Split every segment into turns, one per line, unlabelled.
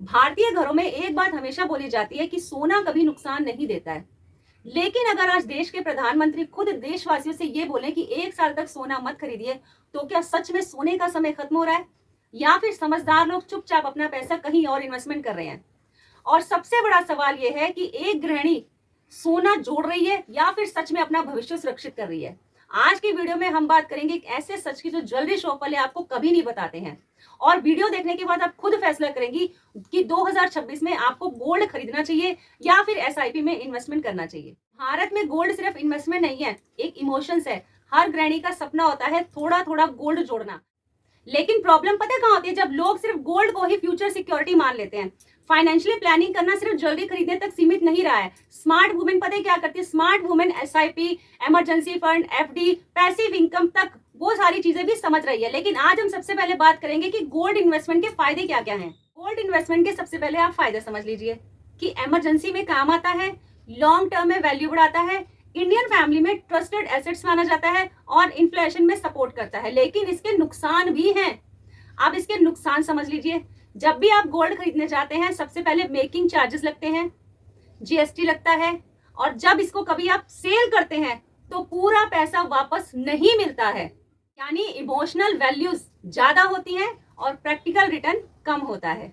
भारतीय घरों में एक बात हमेशा बोली जाती है कि सोना कभी नुकसान नहीं देता है। लेकिन अगर आज देश के प्रधानमंत्री खुद देशवासियों से ये बोले कि 1 साल तक सोना मत खरीदिए, तो क्या सच में सोने का समय खत्म हो रहा है या फिर समझदार लोग चुपचाप अपना पैसा कहीं और इन्वेस्टमेंट कर रहे हैं? और सबसे बड़ा सवाल यह है कि एक गृहिणी सोना जोड़ रही है या फिर सच में अपना भविष्य सुरक्षित कर रही है। आज की वीडियो में हम बात करेंगे एक ऐसे सच की जो ज्वेलरी शॉप वाले आपको कभी नहीं बताते हैं। और वीडियो देखने के बाद आप खुद फैसला करेंगी कि 2026 में आपको गोल्ड खरीदना चाहिए या फिर एसआईपी में इन्वेस्टमेंट करना चाहिए। भारत में गोल्ड सिर्फ इन्वेस्टमेंट नहीं है, एक इमोशंस है। हर गृहिणी का सपना होता है थोड़ा थोड़ा गोल्ड जोड़ना। लेकिन प्रॉब्लम पता है कहाँ होती है? जब लोग सिर्फ गोल्ड को ही फ्यूचर सिक्योरिटी मान लेते हैं। फाइनेंशियली प्लानिंग करना सिर्फ ज्वेलरी खरीदने तक सीमित नहीं रहा है। स्मार्ट वुमेन पता है क्या करती है? Smart women SIP, emergency fund, FD, passive income तक वो सारी चीजें भी समझ रही है। लेकिन आज हम सबसे पहले बात करेंगे कि गोल्ड इन्वेस्टमेंट के फायदे क्या क्या हैं। गोल्ड इन्वेस्टमेंट के सबसे पहले आप फायदे समझ लीजिए कि इमरजेंसी में काम आता है, लॉन्ग टर्म में वैल्यू बढ़ाता है, इंडियन फैमिली में ट्रस्टेड एसेट्स माना जाता है और इन्फ्लेशन में सपोर्ट करता है। लेकिन इसके नुकसान भी हैं। आप इसके नुकसान समझ लीजिए। जब भी आप गोल्ड खरीदने जाते हैं, सबसे पहले मेकिंग चार्जेस लगते हैं, जीएसटी लगता है, और जब इसको कभी आप सेल करते हैं तो पूरा पैसा वापस नहीं मिलता है। यानी इमोशनल वैल्यूज ज्यादा होती हैं और प्रैक्टिकल रिटर्न कम होता है।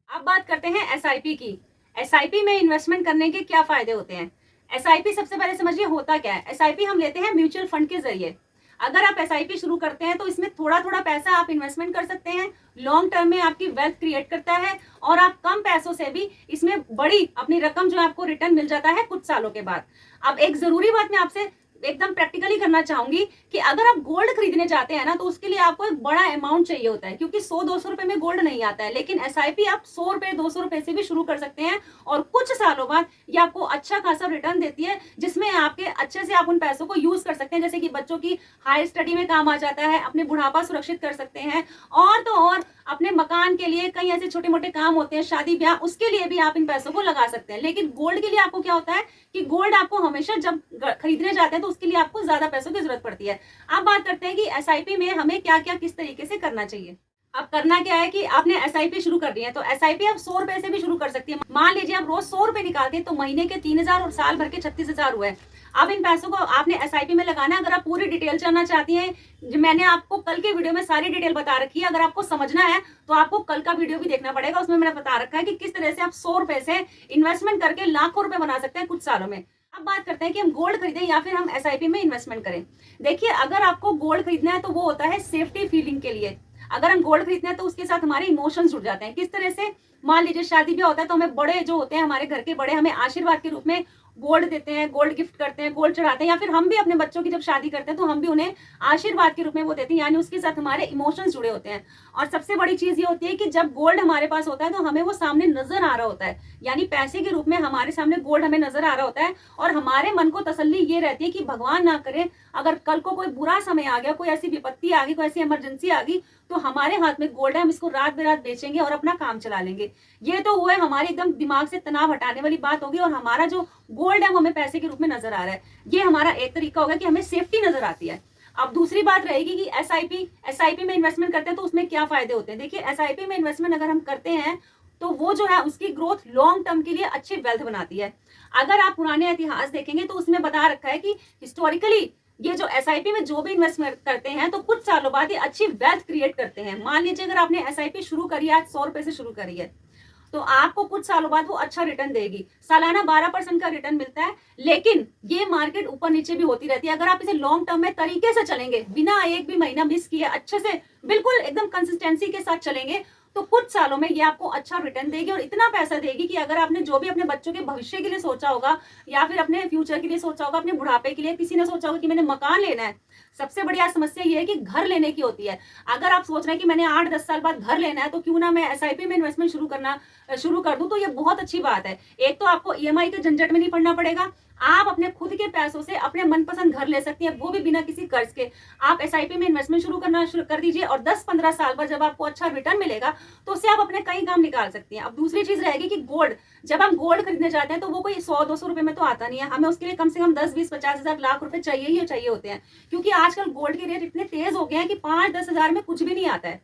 अब बात करते हैं एसआईपी की। एसआईपी में इन्वेस्टमेंट करने के क्या फायदे होते हैं? एसआईपी सबसे पहले समझिए होता क्या है। एसआईपी हम लेते हैं म्यूचुअल फंड के जरिए। अगर आप एसआईपी शुरू करते हैं तो इसमें थोड़ा थोड़ा पैसा आप इन्वेस्टमेंट कर सकते हैं। लॉन्ग टर्म में आपकी वेल्थ क्रिएट करता है और आप कम पैसों से भी इसमें बड़ी अपनी रकम जो आपको रिटर्न मिल जाता है कुछ सालों के बाद। अब एक जरूरी बात मैं आपसे एकदम प्रैक्टिकली करना चाहूंगी कि अगर आप गोल्ड खरीदने जाते हैं ना, तो उसके लिए आपको एक बड़ा अमाउंट चाहिए होता है, क्योंकि 100-200 रुपए में गोल्ड नहीं आता है। लेकिन एसआईपी आप 100 रुपए 200 रुपए से भी शुरू कर सकते हैं और कुछ सालों बाद ये आपको अच्छा खासा रिटर्न देती है, जिसमें आपके अच्छे से आप उन पैसों को यूज कर सकते हैं। जैसे कि बच्चों की हायर स्टडी में काम आ जाता है, अपने बुढ़ापा सुरक्षित कर सकते हैं, और तो और अपने मकान के लिए कई ऐसे छोटे मोटे काम होते हैं, शादी ब्याह, उसके लिए भी आप इन पैसों को लगा सकते हैं। लेकिन गोल्ड के लिए आपको क्या होता है कि गोल्ड आपको हमेशा जब खरीदने जाते हैं तो उसके लिए आपको ज्यादा पैसों की जरूरत पड़ती है। अब बात करते हैं कि एसआईपी में हमें क्या क्या किस तरीके से करना चाहिए। अब करना क्या है कि आपने एसआईपी शुरू कर दी है, तो एसआईपी आप 100 रुपए से भी शुरू कर सकती है। मान लीजिए आप रोज 100 रुपए निकालते हैं तो महीने के 3000 और साल भर के 36,000 हुए। अब इन पैसों को आपने एसआईपी में लगाना है। अगर आप पूरी डिटेल जानना चाहती हैं, मैंने आपको कल के वीडियो में सारी डिटेल बता रखी है। अगर आपको समझना है तो आपको कल का वीडियो भी देखना पड़ेगा। उसमें मैंने बता रखा है कि किस तरह से आप 100 रुपए से इन्वेस्टमेंट करके लाखों रुपए बना सकते हैं कुछ सालों में। अब बात करते हैं कि हम गोल्ड खरीदें या फिर हम एसआईपी में इन्वेस्टमेंट करें। देखिए, अगर आपको गोल्ड खरीदना है तो वो होता है सेफ्टी फीलिंग के लिए। अगर हम गोल्ड खरीदते हैं तो उसके साथ हमारे इमोशंस जुड़ जाते हैं। किस तरह से? मान लीजिए शादी भी होता है तो हमें बड़े जो होते हैं, हमारे घर के बड़े, हमें आशीर्वाद के रूप में गोल्ड देते हैं, गोल्ड गिफ्ट करते हैं, गोल्ड चढ़ाते हैं, या फिर हम भी अपने बच्चों की जब शादी करते हैं तो हम भी उन्हें आशीर्वाद के रूप में वो देते हैं। यानी उसके साथ हमारे इमोशंस जुड़े होते हैं। और सबसे बड़ी चीज ये होती है कि जब गोल्ड हमारे पास होता है तो हमें वो सामने नजर आ रहा होता है, यानी पैसे के रूप में हमारे सामने गोल्ड हमें नजर आ रहा होता है। और हमारे मन को तसल्ली ये रहती है कि भगवान ना करे अगर कल को कोई बुरा समय आ गया, कोई ऐसी विपत्ति आ गई, कोई ऐसी इमरजेंसी आ गई, तो हमारे हाथ में गोल्ड है, हम इसको रात बेरात बेचेंगे और अपना काम चला लेंगे। ये तो हुआ है हमारे एकदम दिमाग से तनाव हटाने वाली बात होगी, और हमारा जो गोल्ड है वो हमें पैसे के रूप में नजर आ रहा है। ये हमारा एक तरीका होगा कि हमें सेफ्टी नजर आती है। अब दूसरी बात रहेगी कि एसआईपी में इन्वेस्टमेंट करते हैं तो उसमें क्या फायदे होते हैं। देखिए, एसआईपी में इन्वेस्टमेंट अगर हम करते हैं तो वो जो है उसकी ग्रोथ लॉन्ग टर्म के लिए अच्छी वेल्थ बनाती है। अगर आप पुराने इतिहास देखेंगे तो उसमें बता रखा है कि हिस्टोरिकली ये जो एसआईपी में जो भी इन्वेस्टमेंट करते हैं तो कुछ सालों बाद ये अच्छी वेल्थ क्रिएट करते हैं। मान लीजिए अगर आपने एसआईपी शुरू करी है, आज 100 रुपए से शुरू करी है, तो आपको कुछ सालों बाद वो अच्छा रिटर्न देगी। सालाना 12% का रिटर्न मिलता है। लेकिन ये मार्केट ऊपर नीचे भी होती रहती है। अगर आप इसे लॉन्ग टर्म में तरीके से चलेंगे, बिना एक भी महीना मिस किए, अच्छे से बिल्कुल एकदम कंसिस्टेंसी के साथ चलेंगे, तो कुछ सालों में ये आपको अच्छा रिटर्न देगी और इतना पैसा देगी कि अगर आपने जो भी अपने बच्चों के भविष्य के लिए सोचा होगा या फिर अपने फ्यूचर के लिए सोचा होगा, अपने बुढ़ापे के लिए, किसी ने सोचा होगा कि मैंने मकान लेना है। सबसे बड़ी आज समस्या ये है कि घर लेने की होती है। अगर आप सोच रहे हैं कि मैंने 8-10 साल बाद घर लेना है तो क्यों ना मैं एसआईपी में इन्वेस्टमेंट शुरू कर दूं, तो ये बहुत अच्छी बात है। एक तो आपको ईएमआई के झंझट में नहीं पड़ना पड़ेगा, आप अपने खुद के पैसों से अपने मनपसंद घर ले सकती हैं, वो भी बिना किसी कर्ज के। आप एसआईपी में इन्वेस्टमेंट शुरू कर दीजिए और 10-15 साल बाद जब आपको अच्छा रिटर्न मिलेगा तो उससे आप अपने कई काम निकाल सकती हैं। अब दूसरी चीज रहेगी कि गोल्ड, जब हम गोल्ड खरीदने जाते हैं तो वो कोई 100-200 रुपए में तो आता नहीं है। हमें उसके लिए कम से कम 10-20-50 हज़ार लाख रुपए चाहिए ही चाहिए होते हैं, क्योंकि आजकल गोल्ड के रेट इतने तेज हो गए हैं कि 5-10 हज़ार में कुछ भी नहीं आता है।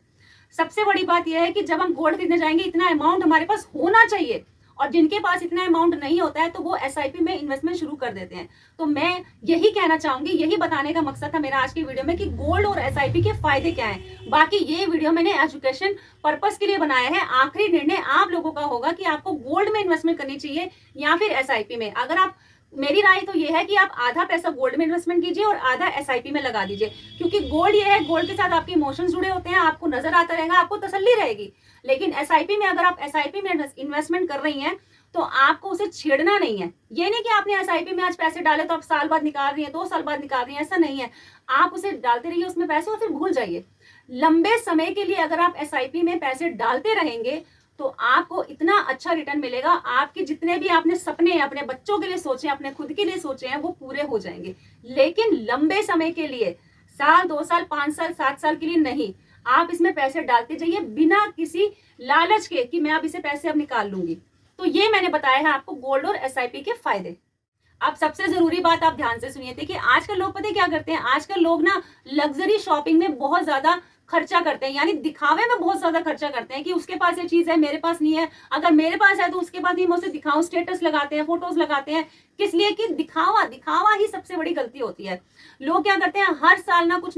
सबसे बड़ी बात यह है कि जब हम गोल्ड खरीदने जाएंगे इतना अमाउंट हमारे पास होना चाहिए, और जिनके पास इतना अमाउंट नहीं होता है तो वो एसआईपी में इन्वेस्टमेंट शुरू कर देते हैं। तो मैं यही कहना चाहूंगी, यही बताने का मकसद था मेरा आज की वीडियो में कि गोल्ड और एसआईपी के फायदे क्या हैं। बाकी ये वीडियो मैंने एजुकेशन पर्पस के लिए बनाया है। आखिरी निर्णय आप लोगों का होगा कि आपको गोल्ड में इन्वेस्टमेंट करनी चाहिए या फिर एसआईपी में। अगर आप, मेरी राय तो ये है कि आप आधा पैसा गोल्ड में इन्वेस्टमेंट कीजिए और आधा एसआईपी में लगा दीजिए, क्योंकि गोल्ड ये है, गोल्ड के साथ आपके इमोशंस जुड़े होते हैं, आपको नजर आता रहेगा, आपको तसल्ली रहेगी। लेकिन एसआईपी में, अगर आप एसआईपी में इन्वेस्टमेंट कर रही हैं तो आपको उसे छेड़ना नहीं है। ये नहीं कि आपने एसआईपी में आज पैसे डाले तो आप साल बाद निकाल रही हैं, 2 साल बाद निकाल रही हैं, ऐसा नहीं है। आप उसे डालते रहिए उसमें पैसे और फिर भूल जाइए। लंबे समय के लिए अगर आप एसआईपी में पैसे डालते रहेंगे तो आपको इतना अच्छा रिटर्न मिलेगा, आपके जितने भी आपने सपने अपने बच्चों के लिए सोचे, अपने खुद के लिए सोचे हैं, वो पूरे हो जाएंगे। लेकिन लंबे समय के लिए, साल, 2 साल, 5 साल, 7 साल के लिए नहीं। आप इसमें पैसे डालते जाइए बिना किसी लालच के कि मैं अब इसे पैसे अब निकाल लूंगी। तो ये मैंने बताया है आपको गोल्ड और एसआईपी के फायदे। अब सबसे जरूरी बात आप ध्यान से सुनिए। देखिए आजकल लोग पता है क्या करते हैं, आजकल लोग ना लग्जरी शॉपिंग में बहुत ज्यादा खर्चा करते हैं, यानी दिखावे में बहुत ज्यादा खर्चा करते हैं कि उसके पास ये चीज है, मेरे पास नहीं है, अगर मेरे पास है तो उसके पास नहीं, मैं उसे दिखाऊं। स्टेटस लगाते हैं, फोटोज लगाते हैं, किस लिए? कि दिखावा। दिखावा ही सबसे बड़ी गलती होती है। लोग क्या करते हैं, हर साल ना कुछ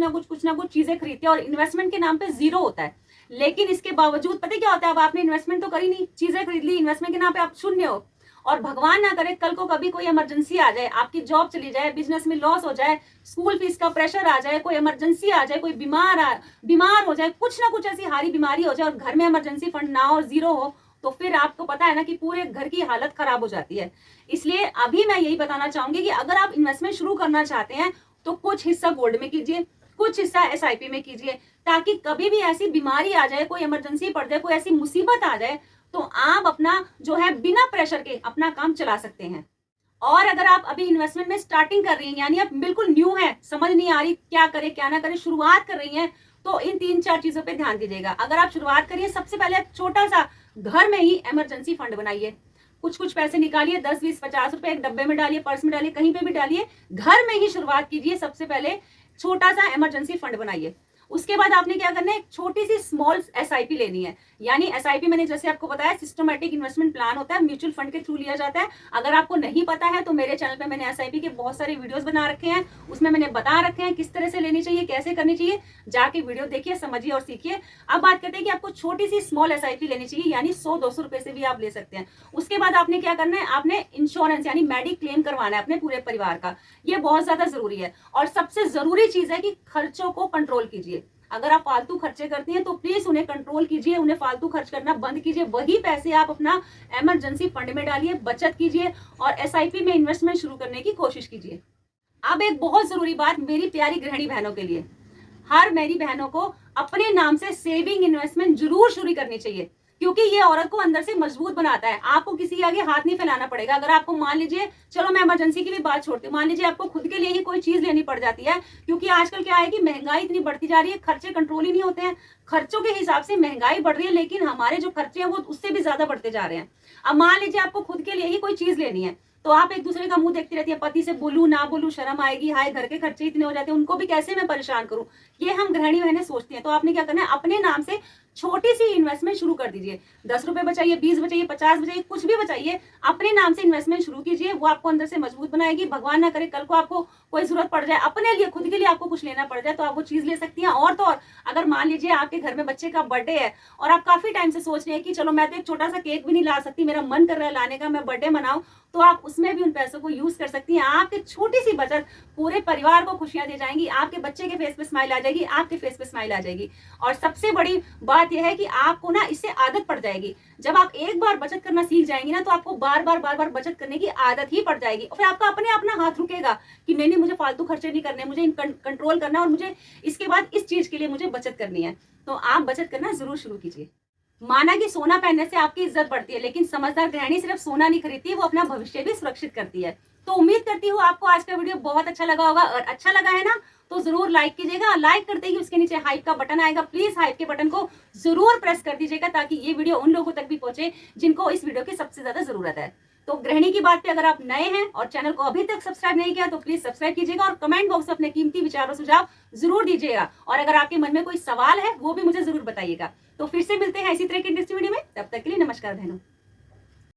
चीजें खरीदते हैं और इन्वेस्टमेंट के नाम पे जीरो होता है। लेकिन इसके बावजूद पता क्या होता है, अब आपने इन्वेस्टमेंट तो करी नहीं, चीजें खरीद ली, इन्वेस्टमेंट के नाम पे आप शून्य हो। और भगवान ना करे कल को कभी कोई इमरजेंसी आ जाए, आपकी जॉब चली जाए, बिजनेस में लॉस हो जाए, स्कूल फीस का प्रेशर आ जाए, कोई इमरजेंसी आ जाए, कोई बीमार हो जाए, कुछ ना कुछ ऐसी हारी बीमारी हो जाए और घर में इमरजेंसी फंड ना हो और जीरो हो, तो फिर आपको पता है ना कि पूरे घर की हालत खराब हो जाती है। इसलिए अभी मैं यही बताना चाहूंगी कि अगर आप इन्वेस्टमेंट शुरू करना चाहते हैं तो कुछ हिस्सा गोल्ड में कीजिए, कुछ हिस्सा एसआईपी में कीजिए, ताकि कभी भी ऐसी बीमारी आ जाए, कोई इमरजेंसी पड़ जाए, कोई ऐसी मुसीबत आ जाए तो आप अपना जो है बिना प्रेशर के अपना काम चला सकते हैं। और अगर आप अभी इन्वेस्टमेंट में स्टार्टिंग कर रही हैं, यानी आप बिल्कुल न्यू है, समझ नहीं आ रही क्या करें क्या ना करें, शुरुआत कर रही हैं, तो इन 3-4 चीजों पे ध्यान दीजिएगा। अगर आप शुरुआत करिए, सबसे पहले आप छोटा सा घर में ही इमरजेंसी फंड बनाइए। कुछ पैसे निकालिए, 10, 20, 50 रुपए एक डब्बे में डालिए, पर्स में डालिए, कहीं पे भी डालिए, घर में ही शुरुआत कीजिए। सबसे पहले छोटा सा इमरजेंसी फंड बनाइए। उसके बाद आपने क्या करना है, एक छोटी सी स्मॉल एसआईपी लेनी है। यानी एसआईपी मैंने जैसे आपको बताया सिस्टमैटिक इन्वेस्टमेंट प्लान होता है, म्यूचुअल फंड के थ्रू लिया जाता है। अगर आपको नहीं पता है तो मेरे चैनल पे मैंने एसआईपी के बहुत सारे वीडियोस बना रखे हैं, उसमें मैंने बता रखे हैं किस तरह से लेनी चाहिए, कैसे करनी चाहिए। जाके वीडियो देखिए, समझिए और सीखिए। अब बात करते हैं कि आपको छोटी सी स्मॉल एसआईपी लेनी चाहिए, यानी 100-200 रुपए से भी आप ले सकते हैं। उसके बाद आपने क्या करना है, आपने इंश्योरेंस यानी मेडिक्लेम करवाना है अपने पूरे परिवार का। ये बहुत ज्यादा जरूरी है। और सबसे जरूरी चीज है कि खर्चों को कंट्रोल कीजिए। अगर आप फालतू खर्चे करती हैं तो प्लीज उन्हें कंट्रोल कीजिए, उन्हें फालतू खर्च करना बंद कीजिए। वही पैसे आप अपना इमरजेंसी फंड में डालिए, बचत कीजिए और एसआईपी में इन्वेस्टमेंट शुरू करने की कोशिश कीजिए। अब एक बहुत जरूरी बात मेरी प्यारी गृहिणी बहनों के लिए, हर मेरी बहनों को अपने नाम से सेविंग इन्वेस्टमेंट जरूर शुरू करनी चाहिए, क्योंकि ये औरत को अंदर से मजबूत बनाता है। आपको किसी के आगे हाथ नहीं फैलाना पड़ेगा। अगर आपको मान लीजिए, चलो मैं इमरजेंसी की भी बात छोड़ती हूँ, मान लीजिए आपको खुद के लिए ही कोई चीज लेनी पड़ जाती है, क्योंकि आजकल क्या है कि महंगाई इतनी बढ़ती जा रही है, खर्चे कंट्रोल ही नहीं होते हैं। खर्चों के हिसाब से महंगाई बढ़ रही है, लेकिन हमारे जो खर्चे हैं वो उससे भी ज्यादा बढ़ते जा रहे हैं। अब मान लीजिए आपको खुद के लिए ही कोई चीज लेनी है, तो आप एक दूसरे का मुंह देखती रहती है, पति से बोलूं ना बोलूं, शर्म आएगी, हाय घर के खर्चे इतने हो जाते हैं, उनको भी कैसे मैं परेशान करूं, ये हम गृहिणी बहनें सोचती हैं। तो आपने क्या करना है, अपने नाम से छोटी सी इन्वेस्टमेंट शुरू कर दीजिए। 10 रुपए बचाइए, 20 बचाइए, 50 बचाइए, कुछ भी बचाइए, अपने नाम से इन्वेस्टमेंट शुरू कीजिए। वो आपको अंदर से मजबूत बनाएगी। भगवान ना करे कल को आपको कोई जरूरत पड़ जाए, अपने लिए खुद के लिए आपको कुछ लेना पड़ जाए, तो आप वो चीज ले सकती हैं। और तो और अगर मान लीजिए आपके घर में बच्चे का बर्थडे है और आप काफी टाइम से सोच रहे हैं कि चलो मैं तो एक छोटा सा केक भी नहीं ला सकती, मेरा मन कर रहा है लाने का, मैं बर्थडे मनाऊं, तो आप उसमें भी उन पैसों को यूज कर सकती हैं। आपकी छोटी सी बचत पूरे परिवार को खुशियां दे जाएंगी, आपके बच्चे के फेस पे स्माइल आ जाएगी, आपके फेस पे स्माइल आ जाएगी। और सबसे बड़ी बात यह है कि आपको ना इससे आदत पड़ जाएगी। जब आप एक बार बचत करना सीख जाएंगी ना, तो आपको बार बार बचत करने की आदत ही पड़ जाएगी। और फिर आपका अपने आप ना हाथ रुकेगा कि नहीं मुझे फालतू खर्चे नहीं करने, मुझे कंट्रोल करना और मुझे इसके बाद इस चीज के लिए मुझे बचत करनी है। तो आप बचत करना जरूर शुरू कीजिए। माना कि सोना पहनने से आपकी इज्जत बढ़ती है, लेकिन समझदार गृहिणी सिर्फ सोना नहीं खरीदती, वो अपना भविष्य भी सुरक्षित करती है। तो उम्मीद करती हूँ आपको आज का वीडियो बहुत अच्छा लगा होगा, और अच्छा लगा है ना तो जरूर लाइक कीजिएगा। लाइक करते ही उसके नीचे हाइप का बटन आएगा, प्लीज हाइप के बटन को जरूर प्रेस कर दीजिएगा, ताकि ये वीडियो उन लोगों तक भी पहुंचे जिनको इस वीडियो की सबसे ज्यादा जरूरत है। तो गृहिणी की बात पे अगर आप नए हैं और चैनल को अभी तक सब्सक्राइब नहीं किया तो प्लीज सब्सक्राइब कीजिएगा और कमेंट बॉक्स में अपने कीमती विचार और सुझाव जरूर दीजिएगा। और अगर आपके मन में कोई सवाल है वो भी मुझे जरूर बताइएगा। तो फिर से मिलते हैं इसी तरह की इंटरेस्टिंग वीडियो में, तब तक के लिए नमस्कार बहनों।